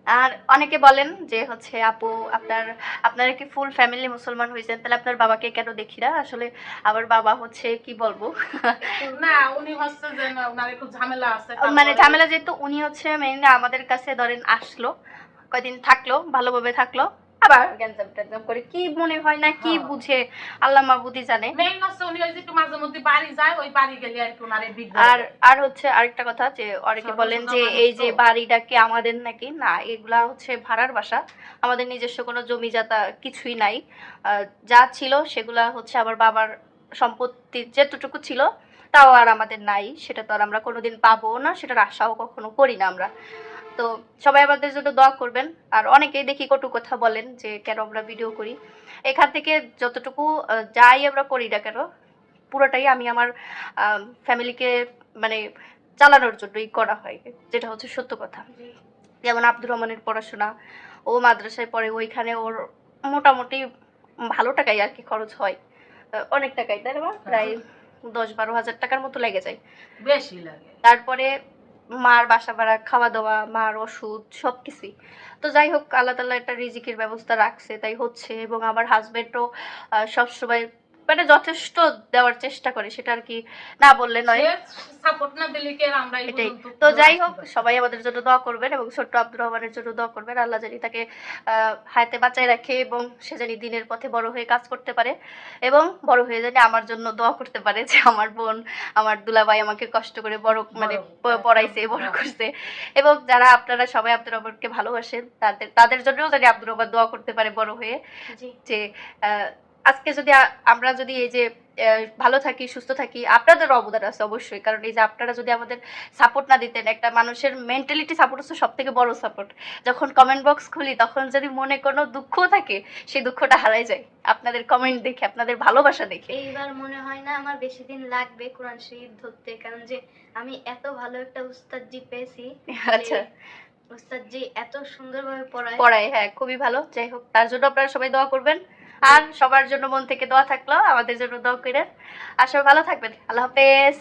আর অনেকে বলেন যে হচ্ছে আপু আপনারা কি ফুল ফ্যামিলি মুসলমান হয়েছেন, তাহলে আপনার বাবাকে কেন দেখি না? আসলে আমার বাবা হচ্ছে কি বলবো না উনি হচ্ছে যে ওনার একটু ঝামেলা আছে, মানে ঝামেলা যেহেতু উনি হচ্ছে মেইনলি আমাদের কাছে ধরেন আসলো, কয়দিন থাকলো, ভালোভাবে থাকলো, আবার গ্যাঞ্জাম ট্যাঞ্জাম করে কি মনে হয় না কি বুঝে আল্লাহ মাহবুদি জানে। মেইন হচ্ছে উনি ওই যে একটু মাঝে মধ্যে বাড়ি যায়, ওই বাড়ি গেলে আর কি ওনার এই বিগ আর আর হচ্ছে আরেকটা কথা যে অনেকে বলেন যে এই যে বাড়িটা কি আমাদের নাকি, না এগুলা হচ্ছে ভাড়ার বাসা, আমাদের নিজস্ব কোনো জমি জাতা কিছুই নাই। যা ছিল সেগুলা হচ্ছে আমার বাবার সম্পত্তি যেটুকু ছিল তাও আর আমাদের নাই, সেটা তো আর আমরা কোনোদিন পাবো না, সেটার আশাও কখনো করি না আমরা। তো সবাই আমাদের জন্য দোয়া করবেন। আর অনেকেই দেখি কটু কথা বলেন যে কেন আমরা ভিডিও করি, এখান থেকে যতটুকু যাই আমরা করি না কেন পুরোটাই আমি আমার ফ্যামিলিকে মানে চালানোর জন্যই করা হয়, যেটা হচ্ছে সত্য কথা। যেমন আব্দুর রহমানের পড়াশোনা, ও মাদ্রাসায় পড়ে, ওইখানে ওর মোটামুটি ভালো টাকাই আর কি খরচ হয়, অনেক টাকাই, তাই না? প্রায় 10-12 হাজার টাকার মতো লেগে যায়, বেশি লাগে। তারপরে মার বাসা ভাড়া, খাওয়া দাওয়া, মার ওষুধ, সব কিছুই। তো যাই হোক আল্লাহ তাআলা একটা রিজিকের ব্যবস্থা রাখছে, তাই হচ্ছে। এবং আমার হাজবেন্ডও সবসময় মানে যথেষ্ট দেওয়ার চেষ্টা করে, সেটা আর কি না বললে নয়। সাপোর্ট না দিলে কি আর আমরা এটাই। তো যাই হোক সবাই আমাদের জন্য দোয়া করবেন এবং ছোট্ট আব্দুর রহমানের জন্য দোয়া করবেন, আল্লাহ জানি তাকে হায়াতে বাঁচায় রাখে এবং সে জানি দিনের পথে বড় হয়ে কাজ করতে পারে এবং বড় হয়ে জানি আমার জন্য দোয়া করতে পারে যে আমার বোন, আমার দুলাভাই আমাকে কষ্ট করে বড় মানে পড়াইছে, বড় করছে। এবং যারা আপনারা সবাই আব্দুর রহমানকে ভালোবাসেন তাদের জন্যও জানি আব্দুর রহমান দোয়া করতে পারে বড় হয়ে, যে আজকে যদি আমরা যদি এই যে ভালো থাকি, সুস্থ থাকি, আপনাদের অবদান আছে অবশ্যই। কারণ এই যে আপনারা যদি আমাদের সাপোর্ট না দিতেন, একটা মানুষের মেন্টালিটি সাপোর্ট হচ্ছে সব থেকে বড় সাপোর্ট। যখন কমেন্ট বক্স খুলি তখন যদি মনে কোনো দুঃখ থাকে সেই দুঃখটা হারাই যায় আপনাদের কমেন্ট দেখে, আপনাদের ভালোবাসা দেখে। এইবার মনে হয় না আমার বেশি দিন লাগবে কোরআন শরীফ ধরতে, কারণ যে আমি এত ভালো একটা উস্তাদজি পেয়েছি। আচ্ছা, উস্তাদজি এত সুন্দরভাবে পড়ায়, হ্যাঁ খুবই ভালো। যাই হোক তার জন্য আপনারা সবাই দোয়া করবেন, আর সবার জন্য মন থেকে দোয়া থাকলো, আমাদের জন্য দোয়া করেন। আর সবাই ভালো থাকবেন। আল্লাহ হাফেজ।